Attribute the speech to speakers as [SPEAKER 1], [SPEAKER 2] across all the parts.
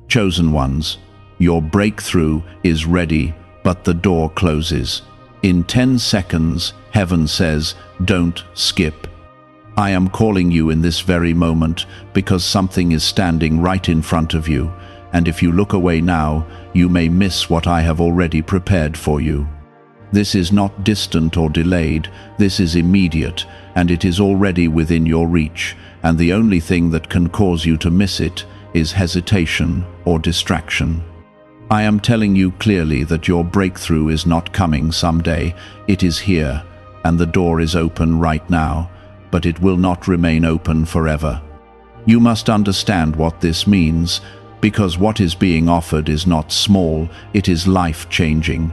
[SPEAKER 1] Chosen ones, your breakthrough is ready, but the door closes. In 10 seconds, heaven says, don't skip. I am calling you in this very moment because something is standing right in front of you, and if you look away now, you may miss what I have already prepared for you. This is not distant or delayed, this is immediate, and it is already within your reach, and the only thing that can cause you to miss it is hesitation or distraction. I am telling you clearly that your breakthrough is not coming someday, it is here, and the door is open right now, but it will not remain open forever. You must understand what this means, because what is being offered is not small, it is life-changing.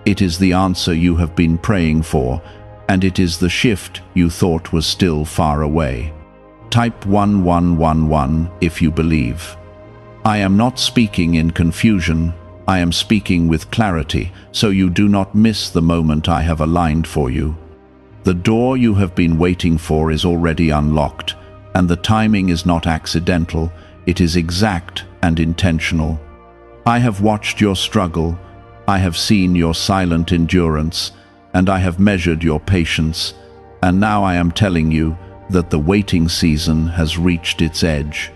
[SPEAKER 1] It is the answer you have been praying for, and it is the shift you thought was still far away. Type 1111 if you believe. I am not speaking in confusion, I am speaking with clarity, so you do not miss the moment I have aligned for you. The door you have been waiting for is already unlocked, and the timing is not accidental, it is exact and intentional. I have watched your struggle, I have seen your silent endurance, and I have measured your patience, and now I am telling you that the waiting season has reached its edge.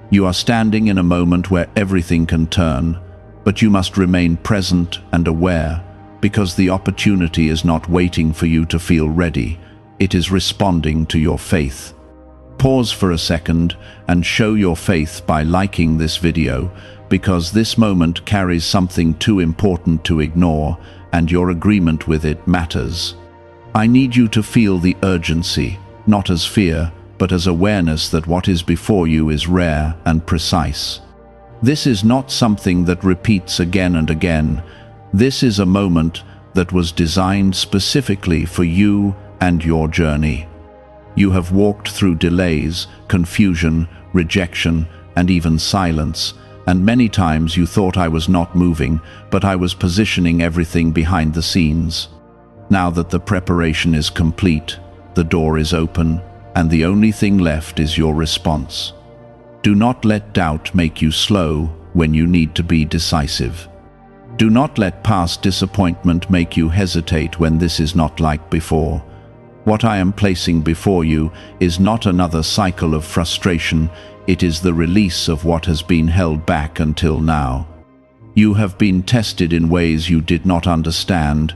[SPEAKER 1] You are standing in a moment where everything can turn, but you must remain present and aware, because the opportunity is not waiting for you to feel ready, it is responding to your faith. Pause for a second and show your faith by liking this video, because this moment carries something too important to ignore, and your agreement with it matters. I need you to feel the urgency, not as fear, but as awareness that what is before you is rare and precise. This is not something that repeats again and again. This is a moment that was designed specifically for you and your journey. You have walked through delays, confusion, rejection, and even silence, and many times you thought I was not moving, but I was positioning everything behind the scenes. Now that the preparation is complete, the door is open, and the only thing left is your response. Do not let doubt make you slow when you need to be decisive. Do not let past disappointment make you hesitate when this is not like before. What I am placing before you is not another cycle of frustration, it is the release of what has been held back until now. You have been tested in ways you did not understand,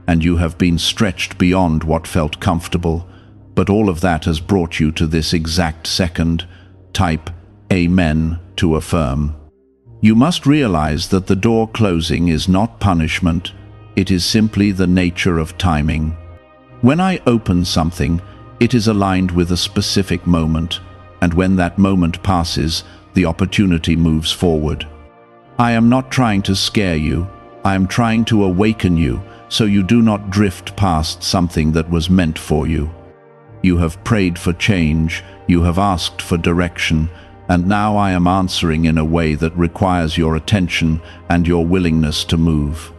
[SPEAKER 1] and you have been stretched beyond what felt comfortable, but all of that has brought you to this exact second. Type Amen to affirm. You must realize that the door closing is not punishment, it is simply the nature of timing. When I open something, it is aligned with a specific moment, and when that moment passes, the opportunity moves forward. I am not trying to scare you, I am trying to awaken you, so you do not drift past something that was meant for you. You have prayed for change, you have asked for direction, and now I am answering in a way that requires your attention and your willingness to move.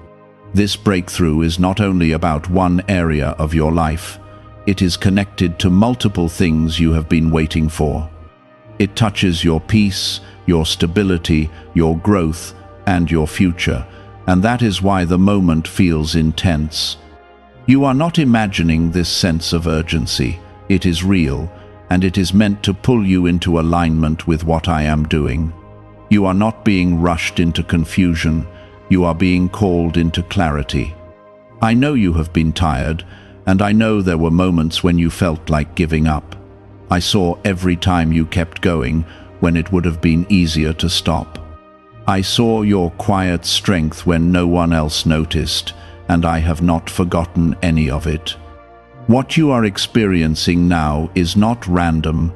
[SPEAKER 1] This breakthrough is not only about one area of your life, it is connected to multiple things you have been waiting for. It touches your peace, your stability, your growth, and your future, and that is why the moment feels intense. You are not imagining this sense of urgency, it is real, and it is meant to pull you into alignment with what I am doing. You are not being rushed into confusion, you are being called into clarity. I know you have been tired, and I know there were moments when you felt like giving up. I saw every time you kept going when it would have been easier to stop. I saw your quiet strength when no one else noticed, and I have not forgotten any of it. What you are experiencing now is not random,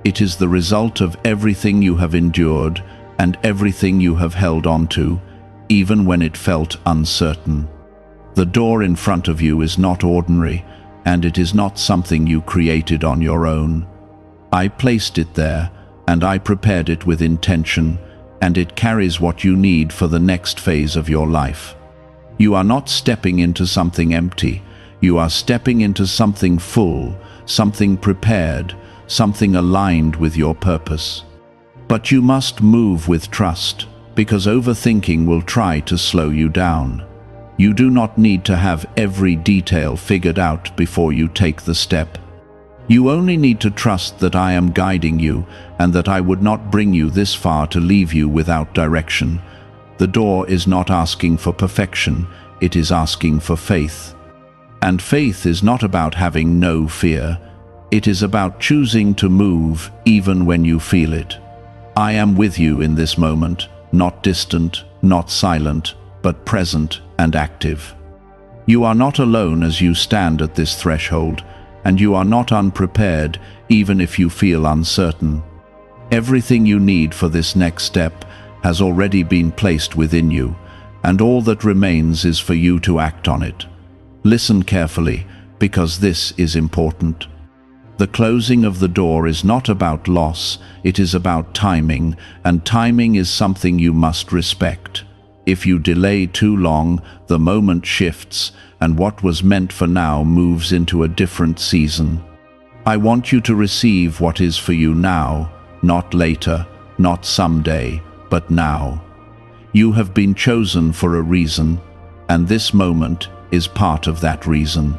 [SPEAKER 1] it is the result of everything you have endured and everything you have held on to, even when it felt uncertain. The door in front of you is not ordinary, and it is not something you created on your own. I placed it there, and I prepared it with intention, and it carries what you need for the next phase of your life. You are not stepping into something empty, you are stepping into something full, something prepared, something aligned with your purpose. But you must move with trust, because overthinking will try to slow you down. You do not need to have every detail figured out before you take the step. You only need to trust that I am guiding you and that I would not bring you this far to leave you without direction. The door is not asking for perfection, it is asking for faith. And faith is not about having no fear. It is about choosing to move even when you feel it. I am with you in this moment, not distant, not silent, but present and active. You are not alone as you stand at this threshold, and you are not unprepared even if you feel uncertain. Everything you need for this next step has already been placed within you, and all that remains is for you to act on it. Listen carefully, because this is important. The closing of the door is not about loss, it is about timing, and timing is something you must respect. If you delay too long, the moment shifts, and what was meant for now moves into a different season. I want you to receive what is for you now, not later, not someday, but now. You have been chosen for a reason, and this moment is part of that reason.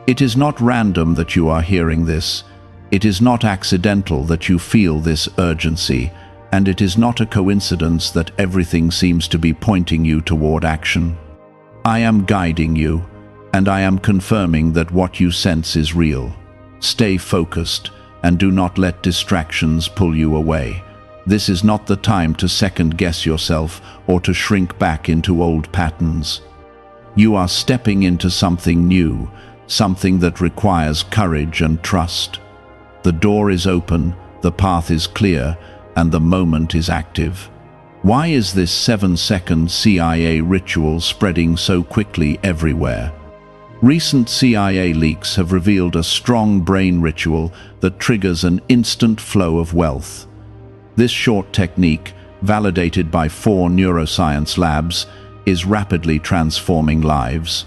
[SPEAKER 1] It is not random that you are hearing this. It is not accidental that you feel this urgency, and it is not a coincidence that everything seems to be pointing you toward action. I am guiding you, and I am confirming that what you sense is real. Stay focused, and do not let distractions pull you away. This is not the time to second-guess yourself or to shrink back into old patterns. You are stepping into something new, something that requires courage and trust. The door is open, the path is clear, and the moment is active. Why is this 7-second CIA ritual spreading so quickly everywhere? Recent CIA leaks have revealed a strong brain ritual that triggers an instant flow of wealth. This short technique, validated by 4 neuroscience labs, is rapidly transforming lives.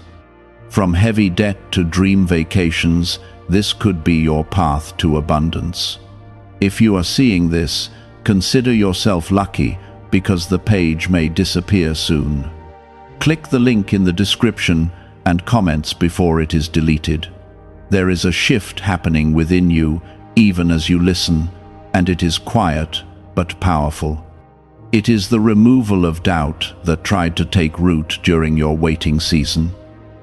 [SPEAKER 1] From heavy debt to dream vacations, this could be your path to abundance. If you are seeing this, consider yourself lucky, because the page may disappear soon. Click the link in the description and comments before it is deleted. There is a shift happening within you even as you listen, and it is quiet but powerful. It is the removal of doubt that tried to take root during your waiting season.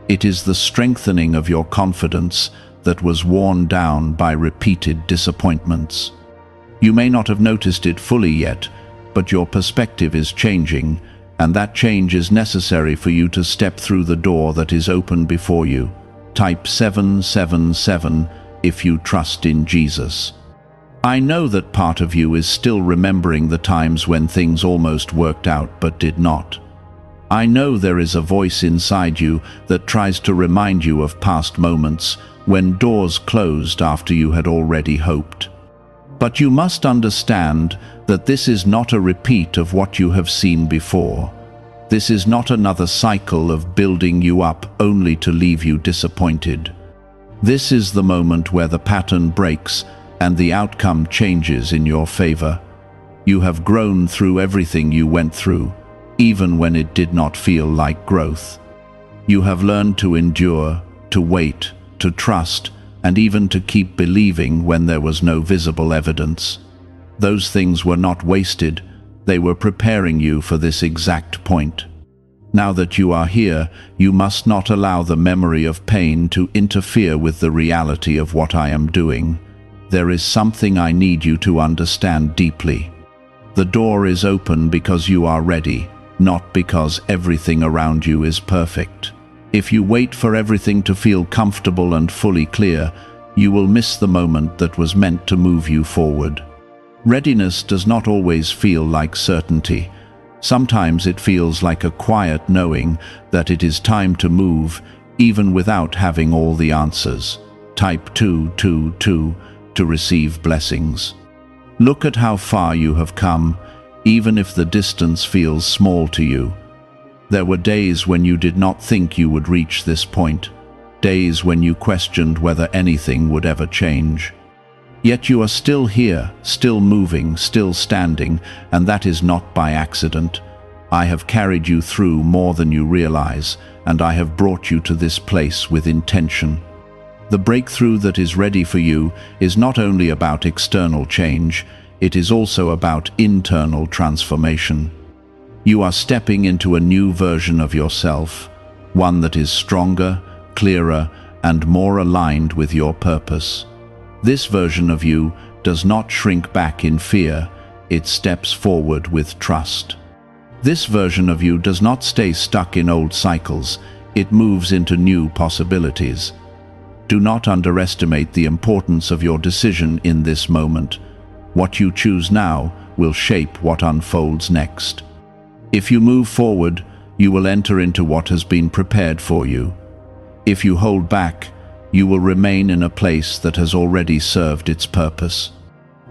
[SPEAKER 1] It is the strengthening of your confidence that was worn down by repeated disappointments. You may not have noticed it fully yet, but your perspective is changing, and that change is necessary for you to step through the door that is open before you. Type 777 if you trust in Jesus. I know that part of you is still remembering the times when things almost worked out but did not. I know there is a voice inside you that tries to remind you of past moments when doors closed after you had already hoped. But you must understand that this is not a repeat of what you have seen before. This is not another cycle of building you up only to leave you disappointed. This is the moment where the pattern breaks and the outcome changes in your favor. You have grown through everything you went through, even when it did not feel like growth. You have learned to endure, to wait, to trust, and even to keep believing when there was no visible evidence. Those things were not wasted, they were preparing you for this exact point. Now that you are here, you must not allow the memory of pain to interfere with the reality of what I am doing. There is something I need you to understand deeply. The door is open because you are ready, not because everything around you is perfect. If you wait for everything to feel comfortable and fully clear, you will miss the moment that was meant to move you forward. Readiness does not always feel like certainty. Sometimes it feels like a quiet knowing that it is time to move, even without having all the answers. Type 222 to receive blessings. Look at how far you have come, even if the distance feels small to you. There were days when you did not think you would reach this point, days when you questioned whether anything would ever change. Yet you are still here, still moving, still standing, and that is not by accident. I have carried you through more than you realize, and I have brought you to this place with intention. The breakthrough that is ready for you is not only about external change, it is also about internal transformation. You are stepping into a new version of yourself, one that is stronger, clearer, and more aligned with your purpose. This version of you does not shrink back in fear, it steps forward with trust. This version of you does not stay stuck in old cycles, it moves into new possibilities. Do not underestimate the importance of your decision in this moment. What you choose now will shape what unfolds next. If you move forward, you will enter into what has been prepared for you. If you hold back, you will remain in a place that has already served its purpose.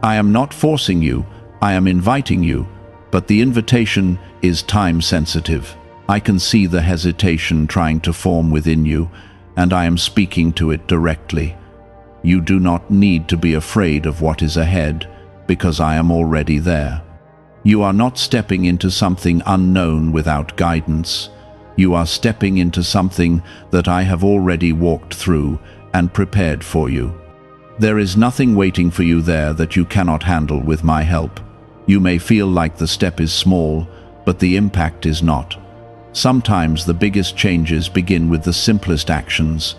[SPEAKER 1] I am not forcing you, I am inviting you, but the invitation is time-sensitive. I can see the hesitation trying to form within you, and I am speaking to it directly. You do not need to be afraid of what is ahead, because I am already there. You are not stepping into something unknown without guidance. You are stepping into something that I have already walked through and prepared for you. There is nothing waiting for you there that you cannot handle with my help. You may feel like the step is small, but the impact is not. Sometimes the biggest changes begin with the simplest actions.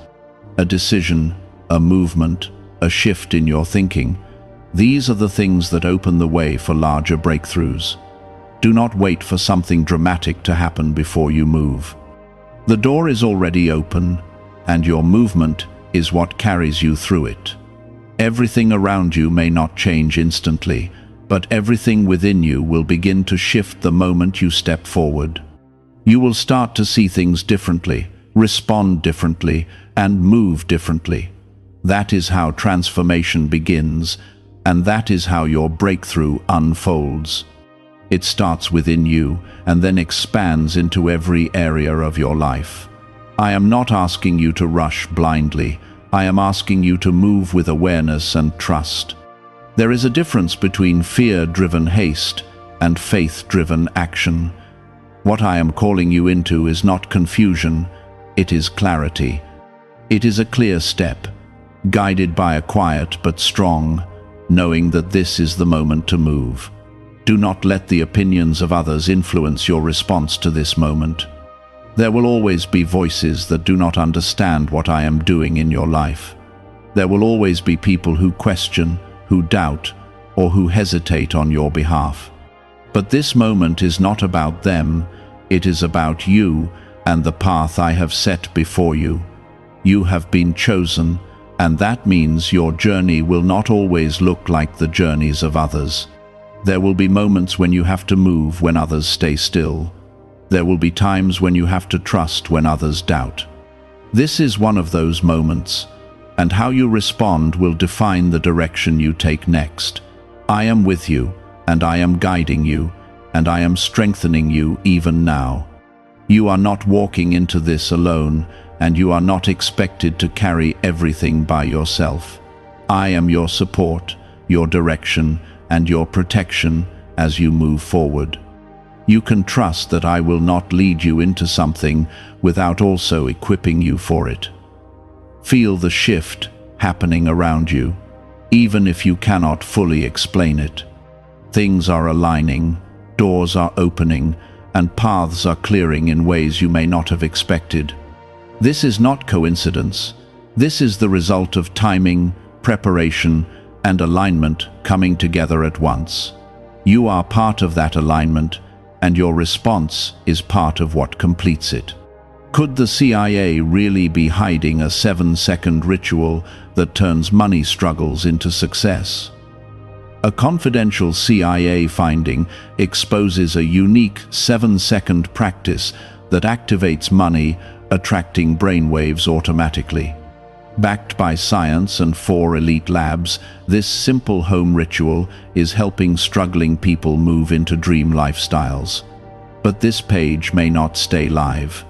[SPEAKER 1] A decision, a movement, a shift in your thinking. These are the things that open the way for larger breakthroughs. Do not wait for something dramatic to happen before you move. The door is already open, and your movement is what carries you through it. Everything around you may not change instantly, but everything within you will begin to shift the moment you step forward. You will start to see things differently, respond differently, and move differently. That is how transformation begins, and that is how your breakthrough unfolds. It starts within you and then expands into every area of your life. I am not asking you to rush blindly. I am asking you to move with awareness and trust. There is a difference between fear-driven haste and faith-driven action. What I am calling you into is not confusion, it is clarity. It is a clear step, guided by a quiet but strong, knowing that this is the moment to move. Do not let the opinions of others influence your response to this moment. There will always be voices that do not understand what I am doing in your life. There will always be people who question, who doubt, or who hesitate on your behalf. But this moment is not about them, it is about you and the path I have set before you. You have been chosen, and that means your journey will not always look like the journeys of others. There will be moments when you have to move when others stay still. There will be times when you have to trust when others doubt. This is one of those moments, and how you respond will define the direction you take next. I am with you, and I am guiding you, and I am strengthening you even now. You are not walking into this alone, and you are not expected to carry everything by yourself. I am your support, your direction, and your protection as you move forward. You can trust that I will not lead you into something without also equipping you for it. Feel the shift happening around you, even if you cannot fully explain it. Things are aligning, doors are opening, and paths are clearing in ways you may not have expected. This is not coincidence. This is the result of timing, preparation, and alignment coming together at once. You are part of that alignment, and your response is part of what completes it. Could the CIA really be hiding a 7-second ritual that turns money struggles into success? A confidential CIA finding exposes a unique 7-second practice that activates money, attracting brainwaves automatically. Backed by science and 4 elite labs, this simple home ritual is helping struggling people move into dream lifestyles. But this page may not stay live.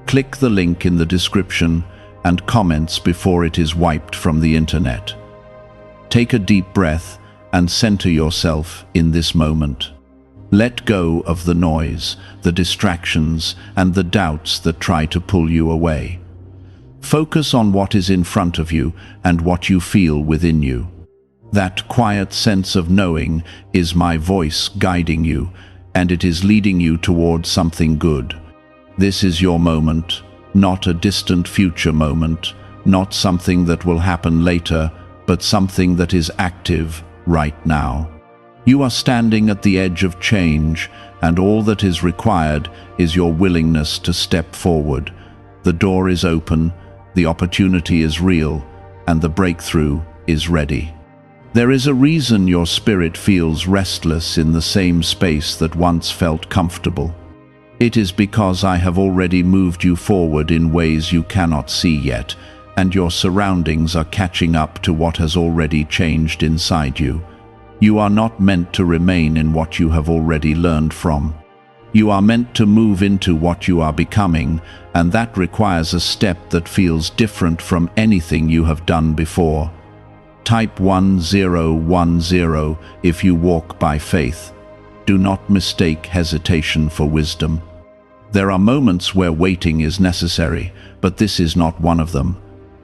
[SPEAKER 1] Click the link in the description and comments before it is wiped from the internet. Take a deep breath and center yourself in this moment. Let go of the noise, the distractions, and the doubts that try to pull you away. Focus on what is in front of you and what you feel within you. That quiet sense of knowing is my voice guiding you, and it is leading you towards something good. This is your moment, not a distant future moment, not something that will happen later, but something that is active right now. You are standing at the edge of change, and all that is required is your willingness to step forward. The door is open, the opportunity is real, and the breakthrough is ready. There is a reason your spirit feels restless in the same space that once felt comfortable. It is because I have already moved you forward in ways you cannot see yet, and your surroundings are catching up to what has already changed inside you. You are not meant to remain in what you have already learned from. You are meant to move into what you are becoming, and that requires a step that feels different from anything you have done before. Type 1010 if you walk by faith. Do not mistake hesitation for wisdom. There are moments where waiting is necessary, but this is not one of them.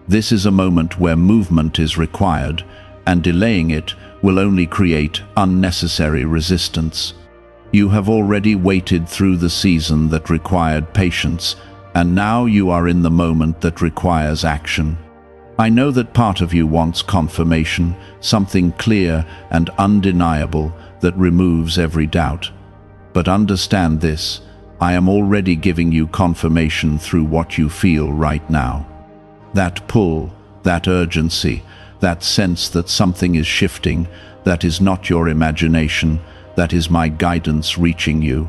[SPEAKER 1] This is a moment where movement is required, and delaying it will only create unnecessary resistance. You have already waited through the season that required patience, and now you are in the moment that requires action. I know that part of you wants confirmation, something clear and undeniable that removes every doubt. But understand this, I am already giving you confirmation through what you feel right now. That pull, that urgency, that sense that something is shifting, that is not your imagination, that is my guidance reaching you.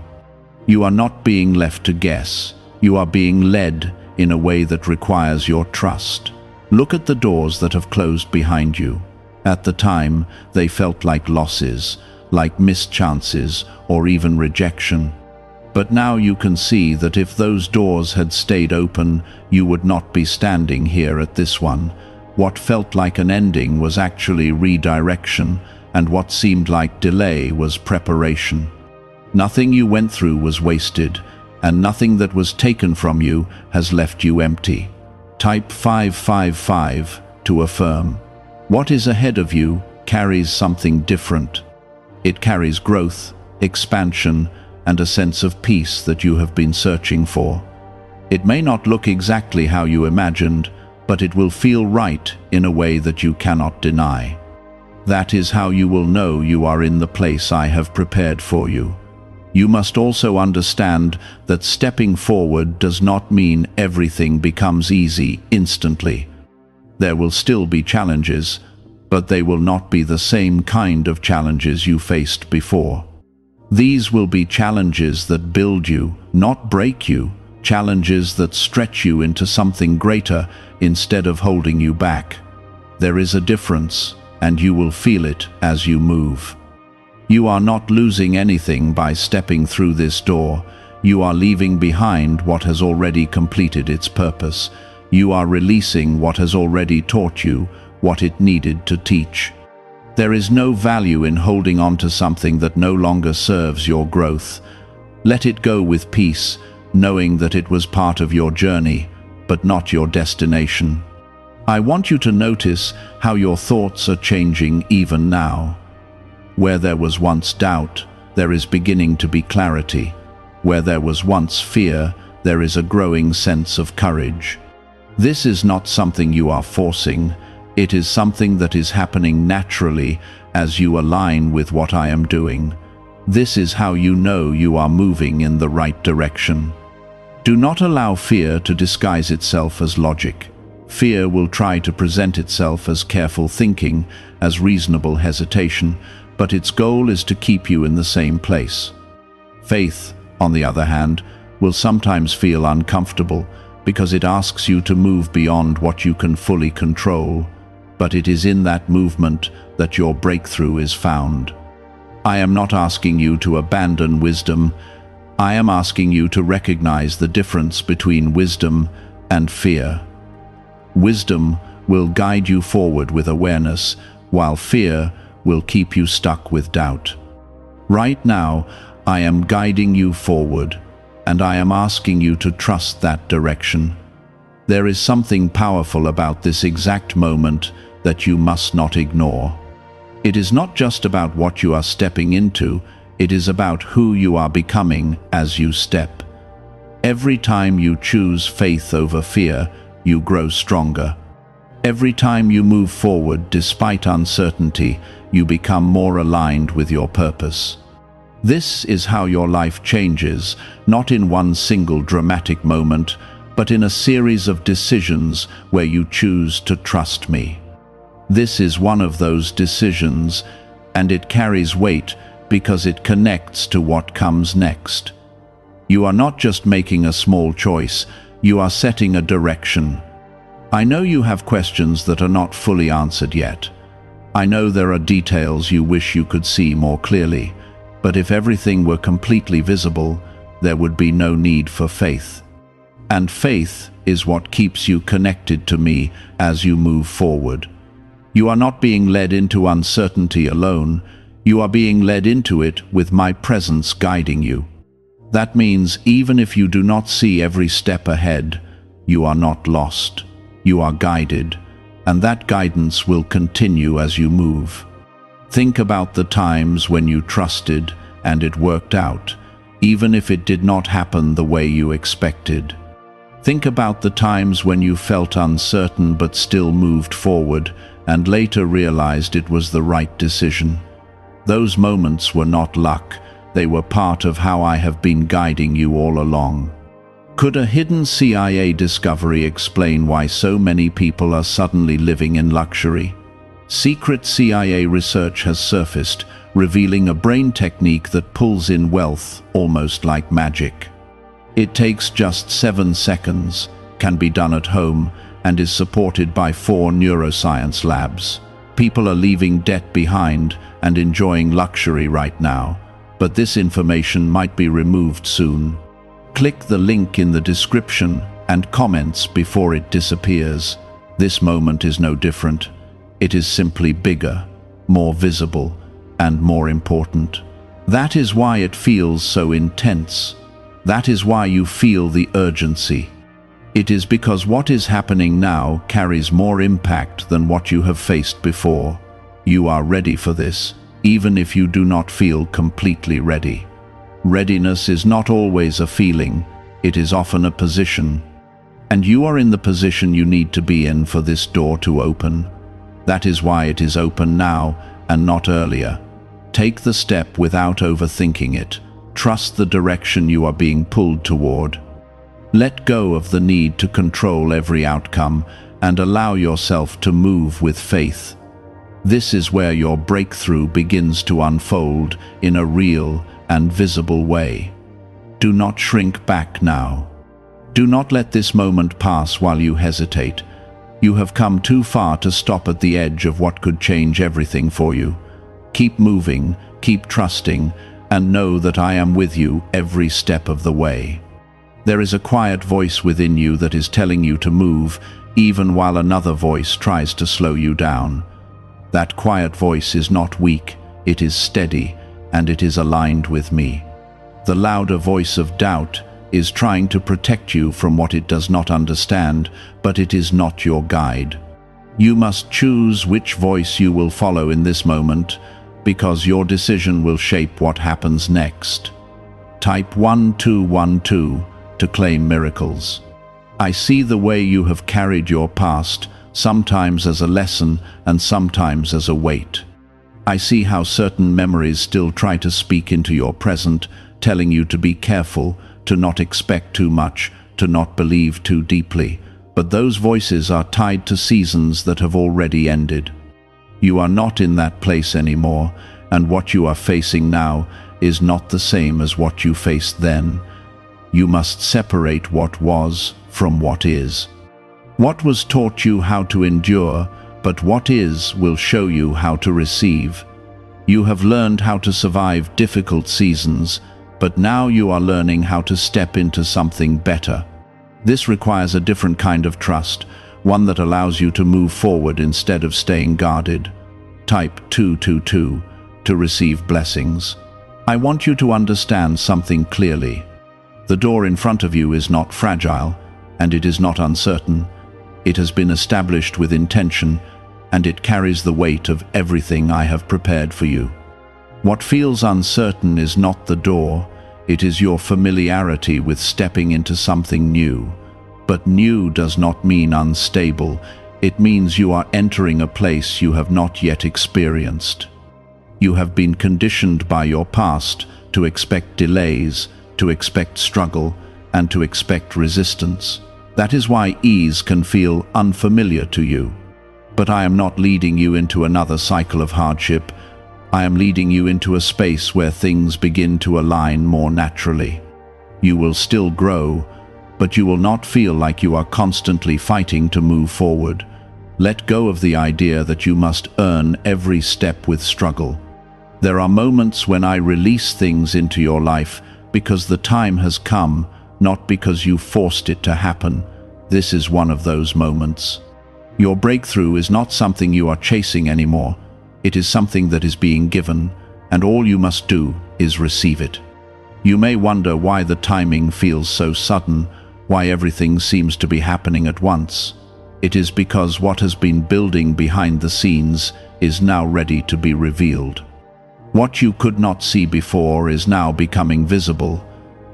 [SPEAKER 1] You are not being left to guess. You are being led in a way that requires your trust. Look at the doors that have closed behind you. At the time, they felt like losses, like missed chances, or even rejection. But now you can see that if those doors had stayed open, you would not be standing here at this one. What felt like an ending was actually redirection, and what seemed like delay was preparation. Nothing you went through was wasted, and nothing that was taken from you has left you empty. Type 555 to affirm. What is ahead of you carries something different. It carries growth, expansion, and a sense of peace that you have been searching for. It may not look exactly how you imagined, but it will feel right in a way that you cannot deny. That is how you will know you are in the place I have prepared for you. You must also understand that stepping forward does not mean everything becomes easy instantly. There will still be challenges, but they will not be the same kind of challenges you faced before. These will be challenges that build you, not break you, challenges that stretch you into something greater instead of holding you back. There is a difference, and you will feel it as you move. You are not losing anything by stepping through this door. You are leaving behind what has already completed its purpose. You are releasing what has already taught you what it needed to teach. There is no value in holding on to something that no longer serves your growth. Let it go with peace, knowing that it was part of your journey, but not your destination. I want you to notice how your thoughts are changing even now. Where there was once doubt, there is beginning to be clarity. Where there was once fear, there is a growing sense of courage. This is not something you are forcing. It is something that is happening naturally as you align with what I am doing. This is how you know you are moving in the right direction. Do not allow fear to disguise itself as logic. Fear will try to present itself as careful thinking, as reasonable hesitation, but its goal is to keep you in the same place. Faith, on the other hand, will sometimes feel uncomfortable because it asks you to move beyond what you can fully control, but it is in that movement that your breakthrough is found. I am not asking you to abandon wisdom. I am asking you to recognize the difference between wisdom and fear. Wisdom will guide you forward with awareness, while fear will keep you stuck with doubt. Right now, I am guiding you forward, and I am asking you to trust that direction. There is something powerful about this exact moment that you must not ignore. It is not just about what you are stepping into, it is about who you are becoming as you step. Every time you choose faith over fear, you grow stronger. Every time you move forward despite uncertainty, you become more aligned with your purpose. This is how your life changes, not in one single dramatic moment, but in a series of decisions where you choose to trust me. This is one of those decisions, and it carries weight because it connects to what comes next. You are not just making a small choice, you are setting a direction. I know you have questions that are not fully answered yet. I know there are details you wish you could see more clearly, but if everything were completely visible, there would be no need for faith. And faith is what keeps you connected to me as you move forward. You are not being led into uncertainty alone, you are being led into it with my presence guiding you. That means even if you do not see every step ahead, you are not lost. You are guided, and that guidance will continue as you move. Think about the times when you trusted and it worked out, even if it did not happen the way you expected. Think about the times when you felt uncertain but still moved forward and later realized it was the right decision. Those moments were not luck, they were part of how I have been guiding you all along. Could a hidden CIA discovery explain why so many people are suddenly living in luxury? Secret CIA research has surfaced, revealing a brain technique that pulls in wealth almost like magic. It takes just 7 seconds, can be done at home, and is supported by 4 neuroscience labs. People are leaving debt behind and enjoying luxury right now, but this information might be removed soon. Click the link in the description and comments before it disappears. This moment is no different. It is simply bigger, more visible, and more important. That is why it feels so intense. That is why you feel the urgency. It is because what is happening now carries more impact than what you have faced before. You are ready for this, even if you do not feel completely ready. Readiness is not always a feeling, it is often a position. And you are in the position you need to be in for this door to open. That is why it is open now and not earlier. Take the step without overthinking it. Trust the direction you are being pulled toward. Let go of the need to control every outcome and allow yourself to move with faith. This is where your breakthrough begins to unfold in a real and visible way. Do not shrink back now. Do not let this moment pass while you hesitate. You have come too far to stop at the edge of what could change everything for you. Keep moving, keep trusting, and know that I am with you every step of the way. There is a quiet voice within you that is telling you to move, even while another voice tries to slow you down. That quiet voice is not weak, it is steady, and it is aligned with me. The louder voice of doubt is trying to protect you from what it does not understand, but it is not your guide. You must choose which voice you will follow in this moment, because your decision will shape what happens next. Type 1212 to claim miracles. I see the way you have carried your past, sometimes as a lesson and sometimes as a weight. I see how certain memories still try to speak into your present, telling you to be careful, to not expect too much, to not believe too deeply. But those voices are tied to seasons that have already ended. You are not in that place anymore, and what you are facing now is not the same as what you faced then. You must separate what was from what is. What was taught you how to endure, but what is will show you how to receive. You have learned how to survive difficult seasons, but now you are learning how to step into something better. This requires a different kind of trust, one that allows you to move forward instead of staying guarded. Type 222 to receive blessings. I want you to understand something clearly. The door in front of you is not fragile, and it is not uncertain. It has been established with intention, and it carries the weight of everything I have prepared for you. What feels uncertain is not the door, it is your familiarity with stepping into something new. But new does not mean unstable, it means you are entering a place you have not yet experienced. You have been conditioned by your past to expect delays, to expect struggle, and to expect resistance. That is why ease can feel unfamiliar to you. But I am not leading you into another cycle of hardship. I am leading you into a space where things begin to align more naturally. You will still grow, but you will not feel like you are constantly fighting to move forward. Let go of the idea that you must earn every step with struggle. There are moments when I release things into your life because the time has come, not because you forced it to happen. This is one of those moments. Your breakthrough is not something you are chasing anymore. It is something that is being given, and all you must do is receive it. You may wonder why the timing feels so sudden, why everything seems to be happening at once. It is because what has been building behind the scenes is now ready to be revealed. What you could not see before is now becoming visible,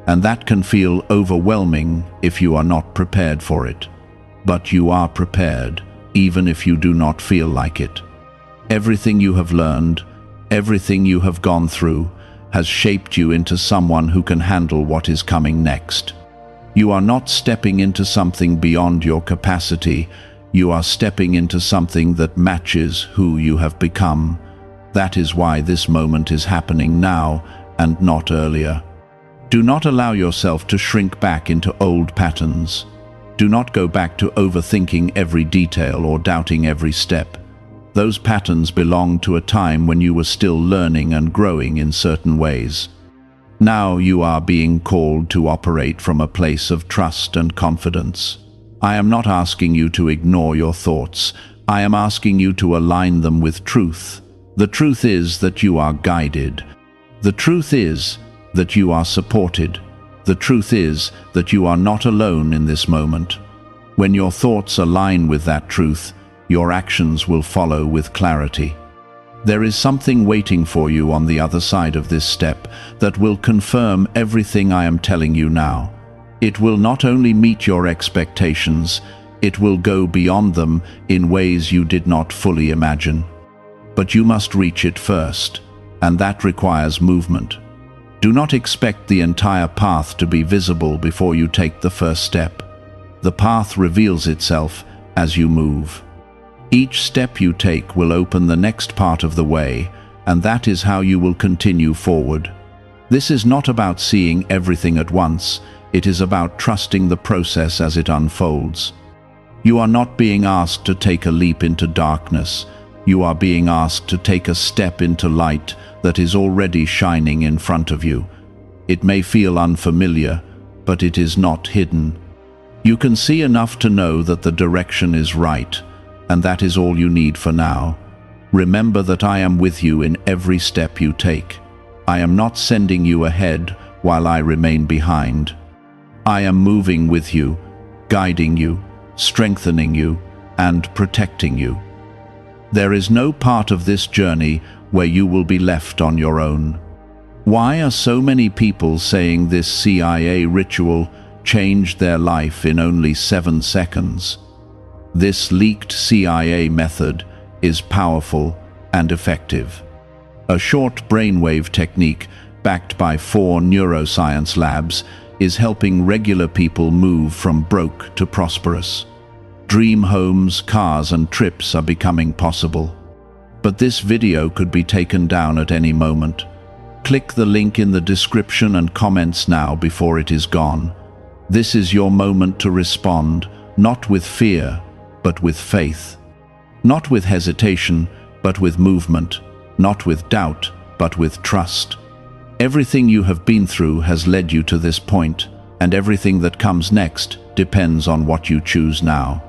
[SPEAKER 1] and that can feel overwhelming if you are not prepared for it. But you are prepared, even if you do not feel like it. Everything you have learned, everything you have gone through, has shaped you into someone who can handle what is coming next. You are not stepping into something beyond your capacity, you are stepping into something that matches who you have become. That is why this moment is happening now and not earlier. Do not allow yourself to shrink back into old patterns. Do not go back to overthinking every detail or doubting every step. Those patterns belong to a time when you were still learning and growing in certain ways. Now you are being called to operate from a place of trust and confidence. I am not asking you to ignore your thoughts. I am asking you to align them with truth. The truth is that you are guided. The truth is that you are supported. The truth is that you are not alone in this moment. When your thoughts align with that truth, your actions will follow with clarity. There is something waiting for you on the other side of this step that will confirm everything I am telling you now. It will not only meet your expectations, it will go beyond them in ways you did not fully imagine. But you must reach it first, and that requires movement. Do not expect the entire path to be visible before you take the first step. The path reveals itself as you move. Each step you take will open the next part of the way, and that is how you will continue forward. This is not about seeing everything at once, it is about trusting the process as it unfolds. You are not being asked to take a leap into darkness. You are being asked to take a step into light that is already shining in front of you. It may feel unfamiliar, but it is not hidden. You can see enough to know that the direction is right, and that is all you need for now. Remember that I am with you in every step you take. I am not sending you ahead while I remain behind. I am moving with you, guiding you, strengthening you, and protecting you. There is no part of this journey where you will be left on your own. Why are so many people saying this CIA ritual changed their life in only 7 seconds? This leaked CIA method is powerful and effective. A short brainwave technique backed by 4 neuroscience labs is helping regular people move from broke to prosperous. Dream homes, cars, and trips are becoming possible. But this video could be taken down at any moment. Click the link in the description and comments now before it is gone. This is your moment to respond, not with fear, but with faith. Not with hesitation, but with movement. Not with doubt, but with trust. Everything you have been through has led you to this point, and everything that comes next depends on what you choose now.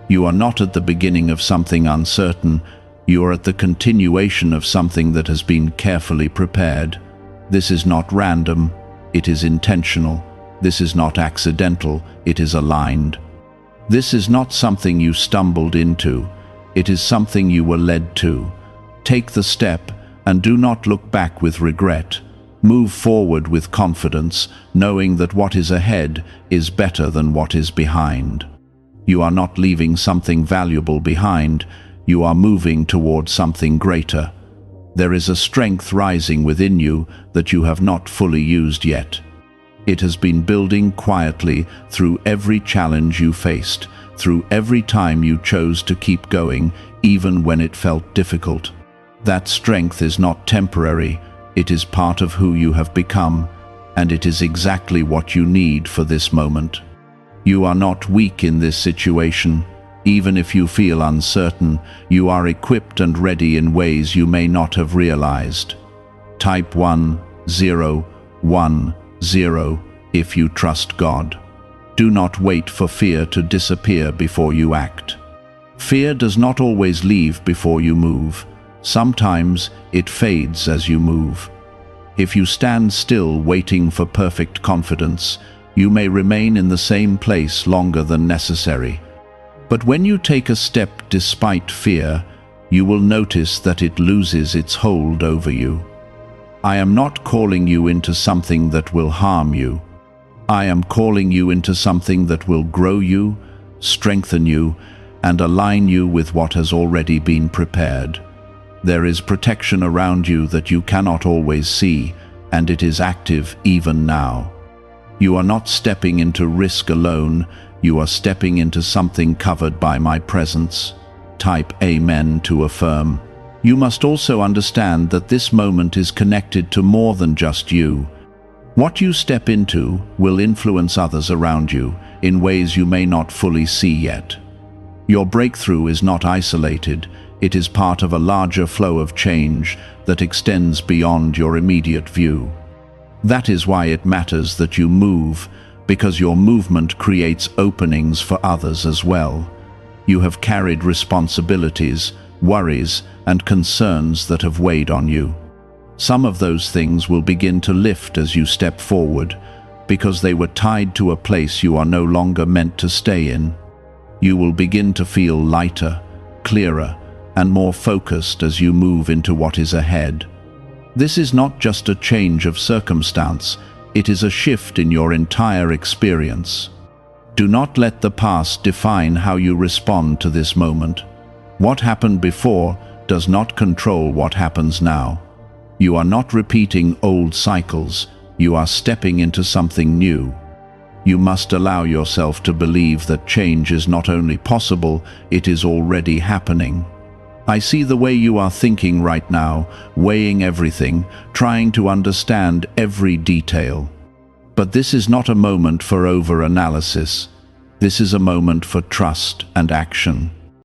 [SPEAKER 1] You are not at the beginning of something uncertain, you are at the continuation of something that has been carefully prepared. This is not random, it is intentional. This is not accidental, it is aligned. This is not something you stumbled into, it is something you were led to. Take the step and do not look back with regret. Move forward with confidence, knowing that what is ahead is better than what is behind. You are not leaving something valuable behind, you are moving toward something greater. There is a strength rising within you that you have not fully used yet. It has been building quietly through every challenge you faced, through every time you chose to keep going, even when it felt difficult. That strength is not temporary, it is part of who you have become, and it is exactly what you need for this moment. You are not weak in this situation. Even if you feel uncertain, you are equipped and ready in ways you may not have realized. Type 1010 if you trust God. Do not wait for fear to disappear before you act. Fear does not always leave before you move. Sometimes it fades as you move. If you stand still waiting for perfect confidence, you may remain in the same place longer than necessary. But when you take a step despite fear, you will notice that it loses its hold over you. I am not calling you into something that will harm you. I am calling you into something that will grow you, strengthen you, and align you with what has already been prepared. There is protection around you that you cannot always see, and it is active even now. You are not stepping into risk alone, you are stepping into something covered by my presence. Type Amen to affirm. You must also understand that this moment is connected to more than just you. What you step into will influence others around you in ways you may not fully see yet. Your breakthrough is not isolated, it is part of a larger flow of change that extends beyond your immediate view. That is why it matters that you move, because your movement creates openings for others as well. You have carried responsibilities, worries, and concerns that have weighed on you. Some of those things will begin to lift as you step forward, because they were tied to a place you are no longer meant to stay in. You will begin to feel lighter, clearer, and more focused as you move into what is ahead. This is not just a change of circumstance, it is a shift in your entire experience. Do not let the past define how you respond to this moment. What happened before does not control what happens now. You are not repeating old cycles, you are stepping into something new. You must allow yourself to believe that change is not only possible, it is already happening. I see the way you are thinking right now, weighing everything, trying to understand every detail. But this is not a moment for over-analysis. This is a moment for trust and action.